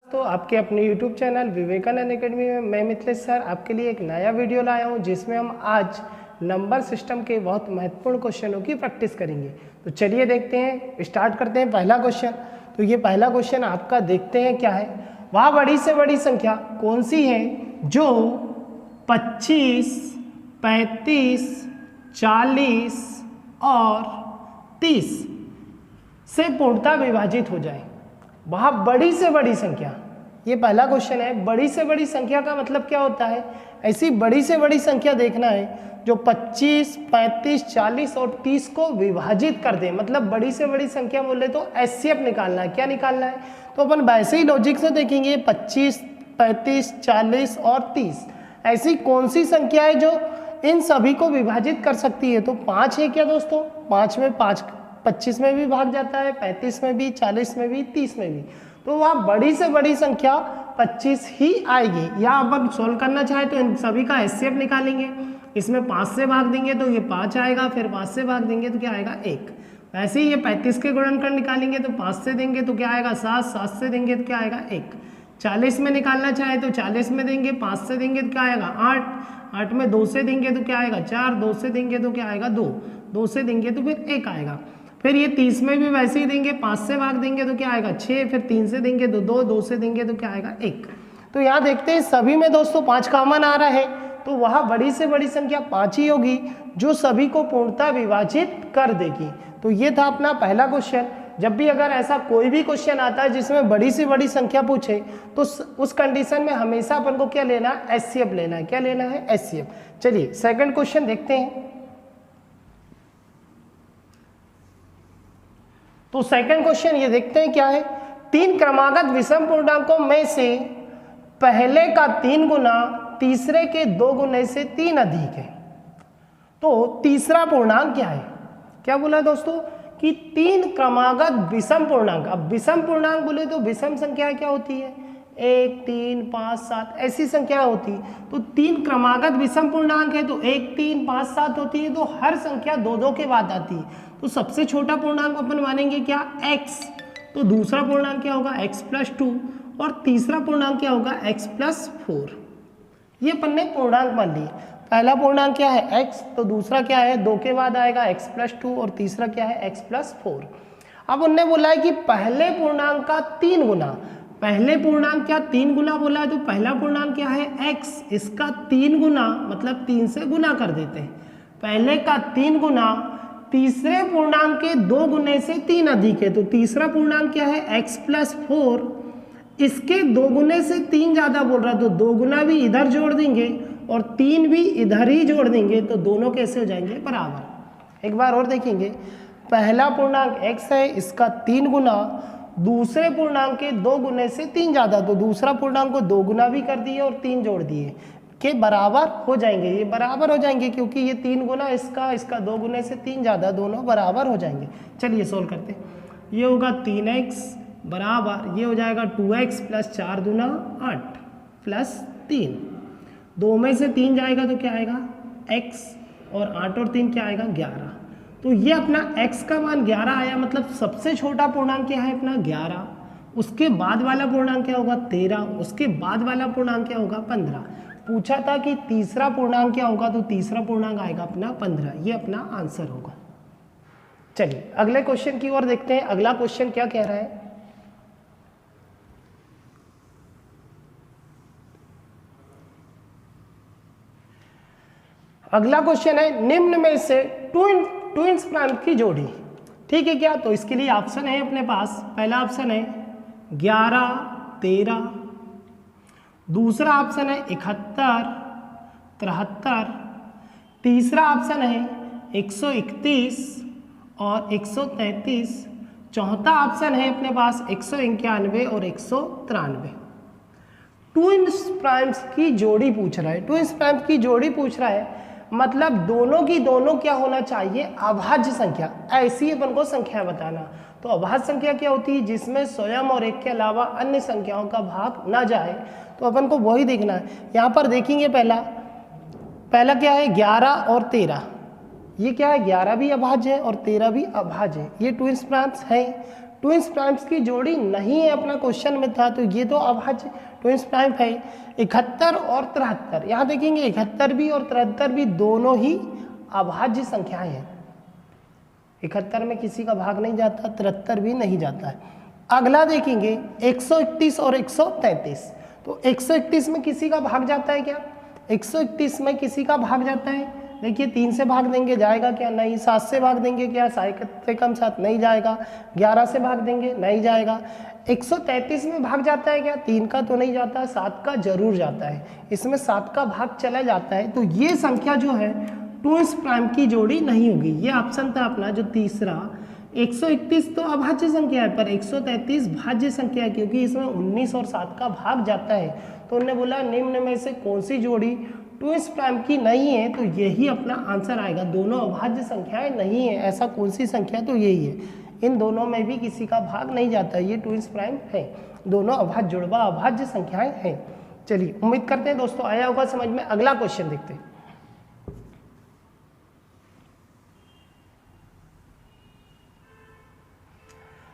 तो आपके अपने YouTube चैनल विवेकानंद एकेडमी में मैं मिथिलेश सर आपके लिए एक नया वीडियो लाया हूं जिसमें हम आज नंबर सिस्टम के बहुत महत्वपूर्ण क्वेश्चनों की प्रैक्टिस करेंगे। तो चलिए देखते हैं, स्टार्ट करते हैं पहला क्वेश्चन। तो ये पहला क्वेश्चन आपका देखते हैं क्या है। वह बड़ी से बड़ी संख्या कौन सी है जो 25, 35, 40 और 30 से पूर्णतः विभाजित हो जाए। वह बड़ी से बड़ी संख्या, ये पहला क्वेश्चन है। बड़ी से बड़ी संख्या का मतलब क्या होता है? ऐसी बड़ी से बड़ी संख्या देखना है जो 25, 35, 40 और 30 को विभाजित कर दे। मतलब बड़ी से बड़ी संख्या बोले तो एचसीएफ निकालना है। क्या निकालना है? तो अपन वैसे ही लॉजिक से देखेंगे 25, 35, 40 और 30 ऐसी कौन सी संख्या है जो इन सभी को विभाजित कर सकती है? तो 5 है क्या दोस्तों? 5 में 5 25 में भी भाग जाता है, 35 में भी, 40 में भी, 30 में भी। तो वहाँ बड़ी से बड़ी संख्या 25 ही आएगी। या अपन सोल्व करना चाहे तो इन सभी का एचसीएफ निकालेंगे। इसमें 5 से भाग देंगे तो ये 5 आएगा, फिर 5 से भाग देंगे तो क्या आएगा? 1। वैसे ही ये 35 के गुणनखंड निकालेंगे तो 5 से देंगे तो क्या आएगा? 7, 7 से देंगे तो क्या आएगा? 1। 40 में निकालना चाहे तो 40 में देंगे, 5 से देंगे तो क्या आएगा? 8, 8 में 2 से देंगे तो क्या आएगा? 4, 2 से देंगे तो क्या आएगा? 2, 2 से देंगे तो फिर 1 आएगा। फिर ये 30 में भी वैसे ही देंगे, 5 से भाग देंगे तो क्या आएगा? 6, फिर 3 से देंगे तो 2, 2 से देंगे तो क्या आएगा? 1। तो यहाँ देखते हैं सभी में दोस्तों 5 कॉमन आ रहा है, तो वह बड़ी से बड़ी संख्या 5 ही होगी जो सभी को पूर्णतः विभाजित कर देगी। तो ये था अपना पहला क्वेश्चन। जब भी अगर ऐसा कोई भी क्वेश्चन आता है जिसमें बड़ी से बड़ी संख्या पूछे तो उस कंडीशन में हमेशा अपन को क्या लेना है? एचसीएफ लेना है। क्या लेना है? एचसीएफ। चलिए सेकंड क्वेश्चन देखते हैं। तो सेकंड क्वेश्चन ये देखते हैं क्या है। 3 क्रमागत विषम पूर्णांकों में से पहले का 3 गुना तीसरे के 2 गुने से 3 अधिक है। तो तीसरा पूर्णांक क्या है? क्या बोला दोस्तों कि 3 क्रमागत विषम पूर्णांक। अब विषम पूर्णांक बोले तो विषम संख्या क्या होती है? 1, 3, 5, 7 ऐसी संख्या होती है। तो 3 क्रमागत विषम पूर्णांक है तो 1, 3, 5, 7 होती है। तो हर संख्या 2, 2 के बाद आती है। तो सबसे छोटा पूर्णांक अपन मानेंगे क्या? x। तो दूसरा पूर्णांक क्या होगा? x+2 और तीसरा पूर्णांक क्या होगा? x+4। ये अपन ने पूर्णांक मान लिए। पहला पूर्णांक क्या है? x, तो दूसरा क्या है? 2 के बाद आएगा x+2 और तीसरा क्या है? x+4। अब उनने बोला है कि पहले पूर्णांक का 3 गुना। पहले पूर्णांक क्या 3 गुना बोला है? तो पहला पूर्णांक क्या है? x, इसका 3 गुना मतलब 3 से गुना कर देते हैं। पहले का 3 गुना तीसरे पूर्णांक के 2 गुने से 3 अधिक है। तो तीसरा पूर्णांक क्या है? x+4, इसके 2 गुने से 3 ज्यादा बोल रहा है तो 2 गुना भी इधर जोड़ देंगे और 3 भी इधर ही जोड़ देंगे तो दोनों कैसे हो जाएंगे? बराबर। एक बार और देखेंगे। पहला पूर्णांक x है, इसका 3 गुना दूसरे पूर्णांक के 2 गुने से 3 ज्यादा, तो दूसरा पूर्णांक को 2 गुना भी कर दिए और 3 जोड़ दिए के बराबर हो जाएंगे। ये बराबर हो जाएंगे क्योंकि ये 3 गुना इसका 2 गुने से 3 ज़्यादा, दोनों बराबर हो जाएंगे। चलिए सोल्व करते हैं। ये होगा 3x बराबर, ये हो जाएगा 2x + 4 दूना 8 + 3। 2 में से 3 जाएगा तो क्या आएगा? x और 8 और 3 क्या आएगा? 11। तो ये अपना x का मान 11 आया। मतलब सबसे छोटा पूर्णांक क्या है अपना? 11। उसके बाद वाला पूर्णांक क्या होगा? 13। उसके बाद वाला पूर्णांक क्या होगा? 15। पूछा था कि तीसरा पूर्णांक क्या होगा, तो तीसरा पूर्णांक आएगा अपना 15। ये अपना आंसर होगा। चलिए अगले क्वेश्चन की ओर देखते हैं। अगला क्वेश्चन क्या कह रहा है? अगला क्वेश्चन है निम्न में से ट्विन्स प्राइम की जोड़ी। ठीक है क्या? तो इसके लिए ऑप्शन है अपने पास। पहला ऑप्शन है 11, 13। दूसरा ऑप्शन है 71, 73। तीसरा ऑप्शन है 131 और 133। चौथा ऑप्शन है अपने पास 191 और 193। ट्विन्स प्राइम्स की जोड़ी पूछ रहा है। ट्विन्स प्राइम्स की जोड़ी पूछ रहा है मतलब दोनों की दोनों क्या होना चाहिए? अभाज्य संख्या। ऐसी अपन को संख्या बताना। तो अभाज्य संख्या क्या होती है? जिसमें स्वयं और एक के अलावा अन्य संख्याओं का भाग ना जाए। तो अपन को वही देखना है। यहाँ पर देखेंगे पहला क्या है? 11 और 13। ये क्या है? 11 भी अभाज्य है और 13 भी अभाज्य है। ये ट्विन्स प्राइम्स है। ट्विंस प्राइम्स की जोड़ी नहीं है, अपना क्वेश्चन में था, तो ये तो अभाज्य ट्विंस प्राइम है। 71 और 73, यहाँ देखेंगे 71 भी और 73 भी दोनों ही अभाज्य संख्याएं हैं। 71 में किसी का भाग नहीं जाता, 73 भी नहीं जाता है। अगला देखेंगे 131 और 133, तो 131 में किसी का भाग जाता है क्या? 131 में किसी का भाग जाता है, देखिए 3 से भाग देंगे जाएगा क्या? नहीं। 7 से भाग देंगे क्या? 7 से कम 7 नहीं जाएगा। 11 से भाग देंगे नहीं जाएगा। 133 में भाग जाता है क्या? 3 का तो नहीं जाता, 7 का जरूर जाता है, इसमें 7 का भाग चला जाता है। तो ये संख्या जो है ट्विंस प्राइम की जोड़ी नहीं होगी। ये ऑप्शन था अपना जो तीसरा। 131 तो अभाज्य संख्या है, पर 133 भाज्य संख्या है, क्योंकि इसमें 19 और 7 का भाग जाता है। तो उन्होंने बोला निम्न में से कौन सी जोड़ी ट्विंस प्राइम की नहीं है, तो यही अपना आंसर आएगा। दोनों अभाज्य संख्याएं नहीं है, ऐसा कौन सी संख्या? तो यही है। इन दोनों में भी किसी का भाग नहीं जाता, ये ट्विंस प्राइम है। दोनों अभाज्य जुड़वा अभाज्य संख्याएं हैं। चलिए, उम्मीद करते हैं दोस्तों आया होगा समझ में। अगला क्वेश्चन देखते हैं।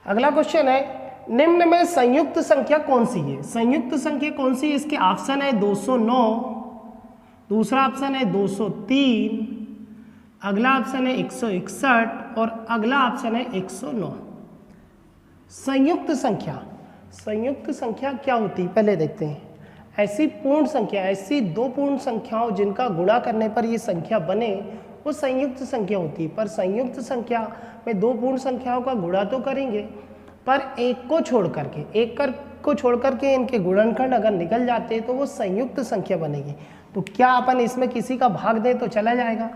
अगला क्वेश्चन है, निम्न में संयुक्त संख्या कौन सी है? संयुक्त संख्या कौन सी है? इसके ऑप्शन है 209, दूसरा ऑप्शन है 203, अगला ऑप्शन है 161 और अगला ऑप्शन है 109। संयुक्त संख्या, संयुक्त संख्या क्या होती है पहले देखते हैं। ऐसी पूर्ण संख्या, ऐसी दो पूर्ण संख्याओं जिनका गुणा करने पर ये संख्या बने, वो संयुक्त संख्या होती है। पर संयुक्त संख्या में दो पूर्ण संख्याओं का गुणा तो करेंगे, पर एक को छोड़ करके, को छोड़ करके इनके गुणनखंड अगर निकल जाते हैं तो वो संयुक्त संख्या बनेगी। तो क्या अपन इसमें किसी का भाग दें तो चला जाएगा?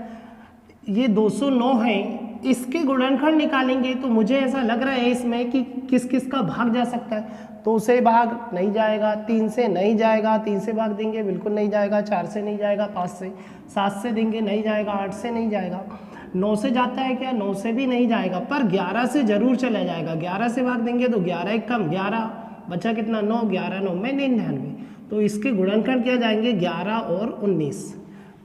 ये 209 है, इसके गुणनखंड निकालेंगे तो मुझे ऐसा लग रहा है इसमें कि किस किस का भाग जा सकता है। 2 से भाग नहीं जाएगा, 3 से नहीं जाएगा, 3 से भाग देंगे बिल्कुल नहीं जाएगा, 4 से नहीं जाएगा, 5 से, 7 से देंगे नहीं जाएगा, 8 से नहीं जाएगा, 9 से जाता है क्या? 9 से भी नहीं जाएगा, पर 11 से जरूर चला जाएगा। 11 से भाग देंगे तो 11 एक कम 11, बचा कितना? 9, 11 9 में 99। तो इसके गुणनखंड क्या जाएंगे? 11 और 19।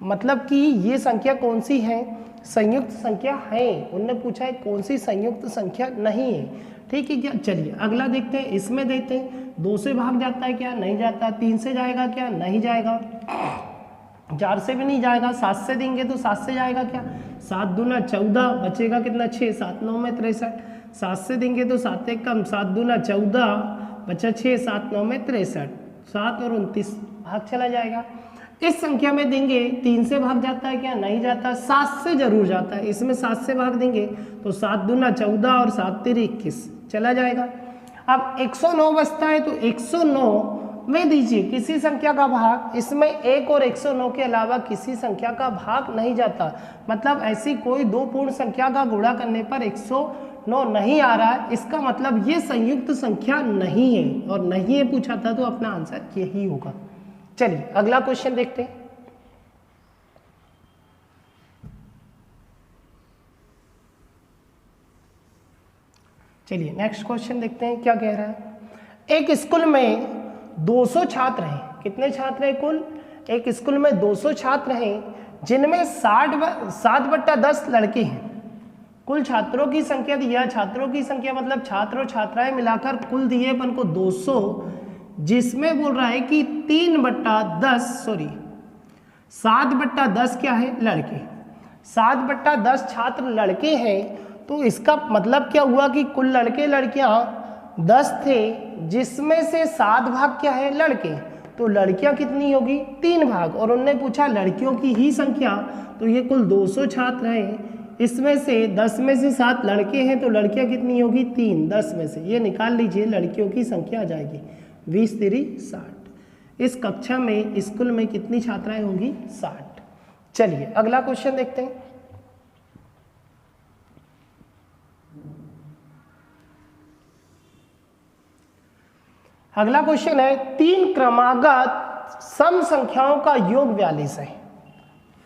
मतलब कि ये संख्या कौन सी है? संयुक्त संख्या है। उनने पूछा है कौन सी संयुक्त संख्या नहीं है। ठीक है क्या? चलिए अगला देखते हैं। इसमें देखते हैं 2 से भाग जाता है क्या? नहीं जाता। 3 से जाएगा क्या? नहीं जाएगा। 4 से भी नहीं जाएगा। 7 से देंगे तो 7 से जाएगा क्या? 7 दूना 14, बचेगा कितना? 6, 7 9 में 63। 7 से देंगे तो 7 एक कम, 7 दूना 14, बचा 6, 7 9 में 63, 7 और 29 भाग चला जाएगा। इस संख्या में देंगे 3 से भाग जाता है क्या? नहीं जाता। 7 से जरूर जाता है। इसमें 7 से भाग देंगे तो 7 दूना 14 और 7 तेरी 21 चला जाएगा। अब 109 बचता है, तो 109 में दीजिए किसी संख्या का भाग। इसमें 1 और 109 के अलावा किसी संख्या का भाग नहीं जाता। मतलब ऐसी कोई दो पूर्ण संख्या का गुणा करने पर 109 नहीं आ रहा है। इसका मतलब ये संयुक्त संख्या नहीं है, और नहीं है पूछा था तो अपना आंसर यही होगा। चलिए अगला क्वेश्चन देखते हैं। चलिए नेक्स्ट क्वेश्चन देखते हैं क्या कह रहा है। एक स्कूल में 200 छात्र हैं। कितने छात्र हैं कुल? एक स्कूल में 200 छात्र हैं, जिनमें 7/10 लड़के हैं। कुल छात्रों की संख्या दिया, छात्रों की संख्या मतलब छात्र और छात्राएं मिलाकर कुल दिए अपन को 200, जिसमें बोल रहा है कि 7/10 क्या है? लड़के। 7/10 छात्र लड़के हैं, तो इसका मतलब क्या हुआ कि कुल लड़के लड़कियां 10 थे, जिसमें से 7 भाग क्या है? लड़के। तो लड़कियां कितनी होगी? 3 भाग। और उन्होंने पूछा लड़कियों की ही संख्या, तो ये कुल 200 छात्र हैं, इसमें से 10 में से 7 लड़के हैं, तो लड़कियां कितनी होगी? 3। 10 में से ये निकाल लीजिए, लड़कियों की संख्या आ जाएगी 20 तेरी 60। इस कक्षा में स्कूल में कितनी छात्राएं होंगी? 60। चलिए अगला क्वेश्चन देखते हैं। अगला क्वेश्चन है, 3 क्रमागत सम संख्याओं का योग 42 है।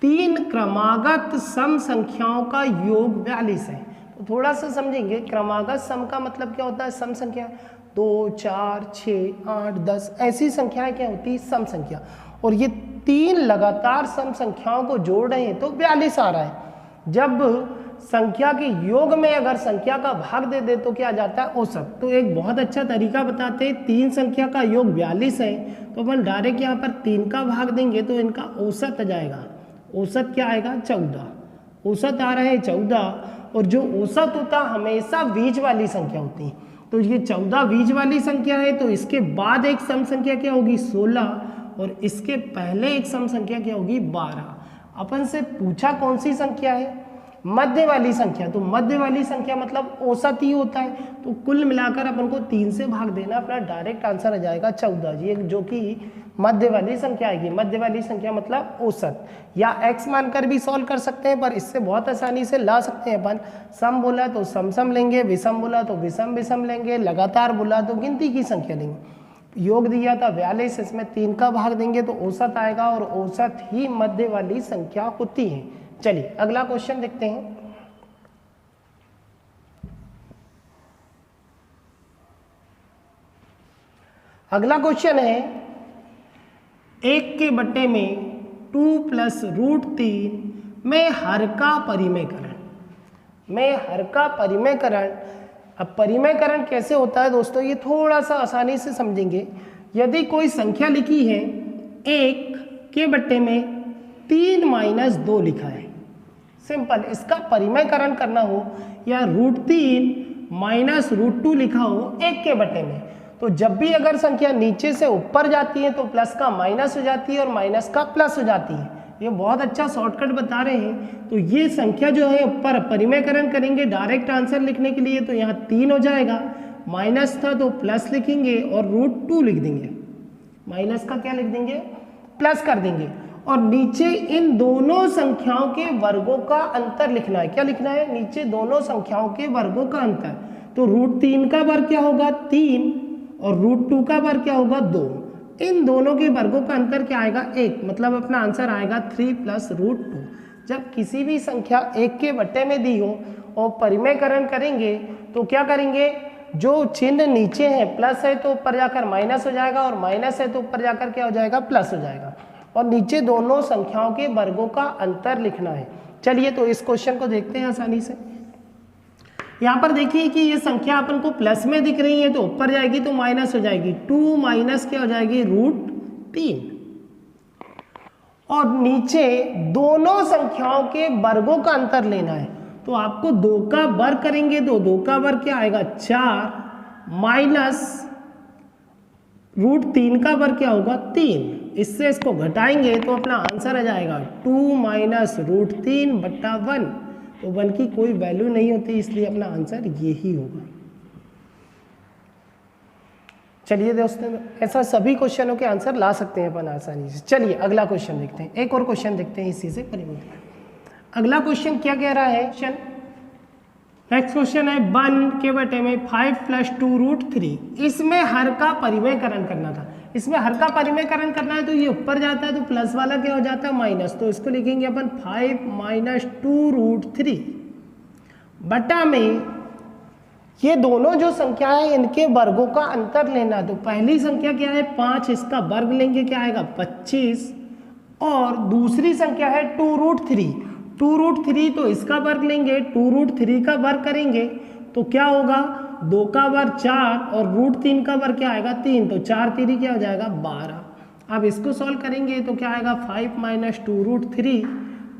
3 क्रमागत सम संख्याओं का योग 42 है। तो थोड़ा सा समझेंगे, क्रमागत सम का मतलब क्या होता है? सम संख्या 2 4 6 8 10 ऐसी संख्याएं क्या होती है? सम संख्या। और ये 3 लगातार सम संख्याओं को जोड़ रहे हैं तो 42 आ रहा है। जब संख्या के योग में अगर संख्या का भाग दे दे तो क्या आ जाता है औसत। तो एक बहुत अच्छा तरीका बताते हैं, 3 संख्या का योग 42 है तो अपन डायरेक्ट यहाँ पर 3 का भाग देंगे तो इनका औसत आ जाएगा। औसत क्या आएगा 14, औसत आ रहा है 14। और जो औसत होता हमेशा बीज वाली संख्या होती है, तो ये 14 बीज वाली संख्या है तो इसके बाद एक सम संख्या क्या होगी 16 और इसके पहले एक सम संख्या क्या होगी 12। अपन से पूछा कौन सी संख्या है, मध्य वाली संख्या। तो मध्य वाली संख्या मतलब औसत ही होता है, तो कुल मिलाकर अपन को 3 से भाग देना, अपना डायरेक्ट आंसर आ जाएगा 14 जी, जो कि मध्य वाली संख्या आएगी। मध्य वाली संख्या मतलब औसत, या x मानकर भी सॉल्व कर सकते हैं, पर इससे बहुत आसानी से ला सकते हैं अपन। सम बोला तो सम लेंगे, विषम बोला तो विषम लेंगे, लगातार बोला तो गिनती की संख्या लेंगे। योग दिया था 42, इसमें 3 का भाग देंगे तो औसत आएगा, और औसत ही मध्य वाली संख्या होती है। चलिए अगला क्वेश्चन देखते हैं। अगला क्वेश्चन है 1 के बट्टे में 2 प्लस √3 में हर का परिमेयकरण। अब परिमेयकरण कैसे होता है दोस्तों, ये थोड़ा सा आसानी से समझेंगे। यदि कोई संख्या लिखी है 1 के बट्टे में 3 - 2 लिखा है, सिंपल, इसका परिमेयकरण करना हो, या √3 - √2 लिखा हो 1 के बट्टे में, तो जब भी अगर संख्या नीचे से ऊपर जाती है तो प्लस का माइनस हो जाती है और माइनस का प्लस हो जाती है। ये बहुत अच्छा शॉर्टकट बता रहे हैं। तो ये संख्या जो है ऊपर परिमेयकरण करेंगे डायरेक्ट आंसर लिखने के लिए, तो यहाँ 3 हो जाएगा, माइनस था तो प्लस लिखेंगे और √2 लिख देंगे, माइनस का क्या लिख देंगे प्लस कर देंगे, और नीचे इन दोनों संख्याओं के वर्गों का अंतर लिखना है। क्या लिखना है, नीचे दोनों संख्याओं के वर्गों का अंतर। तो √3 का वर्ग क्या होगा 3 और √2 का वर्ग क्या होगा 2, इन दोनों के वर्गों का अंतर क्या आएगा 1, मतलब अपना आंसर आएगा 3 + √2। जब किसी भी संख्या 1 के बट्टे में दी हो और परिमेयकरण करेंगे तो क्या करेंगे, जो चिन्ह नीचे है प्लस है तो ऊपर जाकर माइनस हो जाएगा, और माइनस है तो ऊपर जाकर क्या हो जाएगा प्लस हो जाएगा, और नीचे दोनों संख्याओं के वर्गों का अंतर लिखना है। चलिए तो इस क्वेश्चन को देखते हैं आसानी से। यहाँ पर देखिए कि ये संख्या अपन को प्लस में दिख रही है तो ऊपर जाएगी तो माइनस हो जाएगी, 2 माइनस क्या हो जाएगी √3, और नीचे दोनों संख्याओं के वर्गों का अंतर लेना है। तो आपको 2 का वर्ग करेंगे तो 2 का वर्ग क्या आएगा 4 माइनस √3 का वर्ग क्या होगा 3। इससे इसको घटाएंगे तो अपना आंसर आ जाएगा 2 माइनस √3 बट्टा 1। तो 1 की कोई वैल्यू नहीं होती, इसलिए अपना आंसर ये ही होगा। चलिए दोस्तों, ऐसा सभी क्वेश्चनों के आंसर ला सकते हैं अपन आसानी से। चलिए अगला क्वेश्चन देखते हैं, एक और क्वेश्चन देखते हैं इसी से परिमेयकरण। अगला क्वेश्चन क्या कह रहा है, नेक्स्ट क्वेश्चन है 1 के बटे में 5 + 2 √3। इसमें हर का परिमेयकरण करना था। इसमें हर का परिमेयकरण करना है तो ये ऊपर जाता है तो प्लस वाला क्या हो जाता है माइनस, तो इसको लिखेंगे अपन 5 - 2 √3 बटा में ये दोनों जो संख्या है इनके वर्गों का अंतर लेना। तो पहली संख्या क्या है 5, इसका वर्ग लेंगे क्या आएगा 25, और दूसरी संख्या है 2 √3। 2 √3 तो इसका वर्ग लेंगे, 2 √3 का वर्ग करेंगे तो क्या होगा 2 का वर्ग 4 और √3 का वर्ग क्या आएगा 3, तो 4 × 3 क्या हो जाएगा 12। अब इसको सॉल्व करेंगे तो क्या आएगा 5 - 2 √3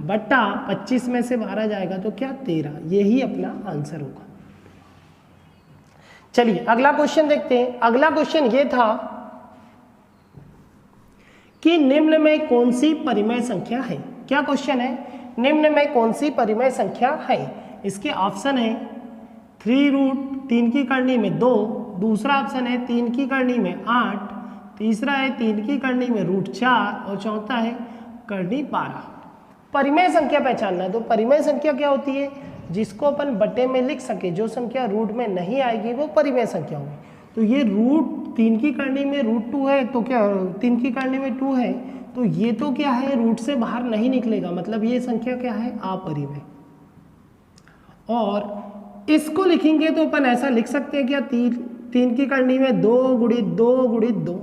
बटा 25 में से 12 जाएगा तो क्या 13। यही अपना आंसर होगा। चलिए अगला क्वेश्चन देखते हैं। अगला क्वेश्चन ये था कि निम्न में कौन सी परिमेय संख्या है। क्या क्वेश्चन है, निम्न में कौन सी परिमेय संख्या है। इसके ऑप्शन है 3 की करनी में 2, दूसरा ऑप्शन है 3 की करनी में 8, तीसरा है 3 की करनी में √4 और चौथा है करनी 12। परिमेय संख्या पहचानना है। तो परिमेय संख्या क्या होती है, जिसको अपन बटे में लिख सके, जो संख्या रूट में नहीं आएगी वो परिमेय संख्या होगी। तो ये √3 की करनी में √2 है, तो क्या 3 की करनी में 2 है, तो ये तो क्या है रूट से बाहर नहीं निकलेगा, मतलब ये संख्या क्या है अपरिमेय। और इसको लिखेंगे तो अपन ऐसा लिख सकते हैं क्या 3 की करनी में 2 × 2 × 2,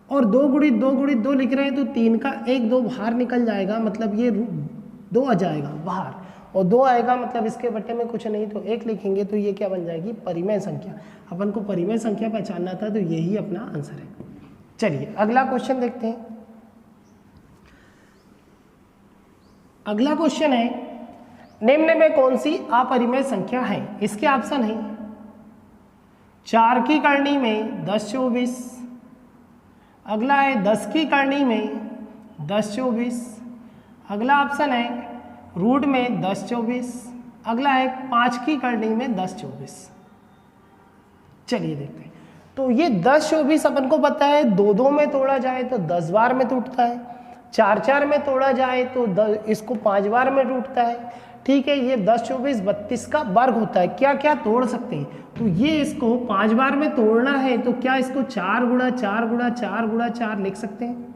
और 2 × 2 × 2 लिख रहे हैं तो 3 का 1 2 बाहर निकल जाएगा, मतलब ये 2 आ जाएगा बाहर, और 2 आएगा मतलब इसके बट्टे में कुछ नहीं तो 1 लिखेंगे तो ये क्या बन जाएगी, परिमेय संख्या। अपन को परिमेय संख्या पहचानना था तो यही अपना आंसर है। चलिए अगला क्वेश्चन देखते हैं। अगला क्वेश्चन है, निम्न में कौन सी अपरिमेय संख्या है? इसके ऑप्शन है 4 की करनी में 10 24, अगला है 10 की करनी में 10 24, अगला ऑप्शन है रूट में 10 24, अगला है 5 की करनी में 10 24। चलिए देखते हैं। तो ये 10 24 अपन को पता है 2 में तोड़ा जाए तो 10 बार में टूटता है, 4 में तोड़ा जाए तो इसको 5 बार में टूटता है। ठीक है, ये 10 24 32 का वर्ग होता है। क्या क्या तोड़ सकते हैं? तो ये इसको 5 बार में तोड़ना है तो क्या इसको 4 गुणा 4 गुणा 4 गुणा 4 लिख सकते हैं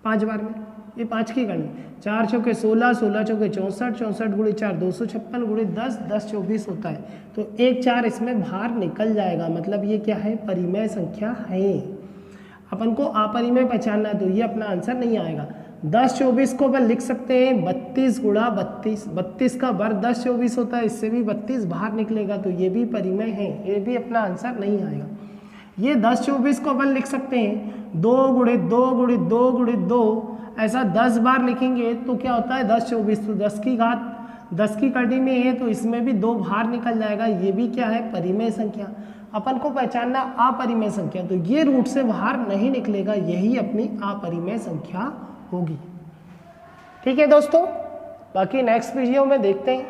5 बार में। ये 5 की करनी, 4 चौके 16, 16 चौके 64, 64 गुणे 4 256 गुणे 10, 10 24 होता है। तो 1 4 इसमें बाहर निकल जाएगा, मतलब ये क्या है, परिमेय संख्या है। अपन को अपरिमेय पहचानना है तो ये अपना आंसर नहीं आएगा। 10 24 को अपन लिख सकते हैं 32 गुणा 32, 32 का वर्ग 10 24 होता है, इससे भी 32 बाहर निकलेगा तो ये भी परिमेय है, ये भी अपना आंसर नहीं आएगा। ये 10 24 को अपन लिख सकते हैं 2 गुणे 2 गुणे 2 गुणे 2, ऐसा 10 बार लिखेंगे तो क्या होता है 10 24, तो 10 की घात 10 की कड़ी में है तो इसमें भी 2 बाहर निकल जाएगा, ये भी क्या है, परिमेय संख्या। अपन को पहचानना अपरिमेय संख्या, तो ये रूट से बाहर नहीं निकलेगा, यही अपनी अपरिमेय संख्या होगी। ठीक है दोस्तों, बाकी नेक्स्ट वीडियो में देखते हैं।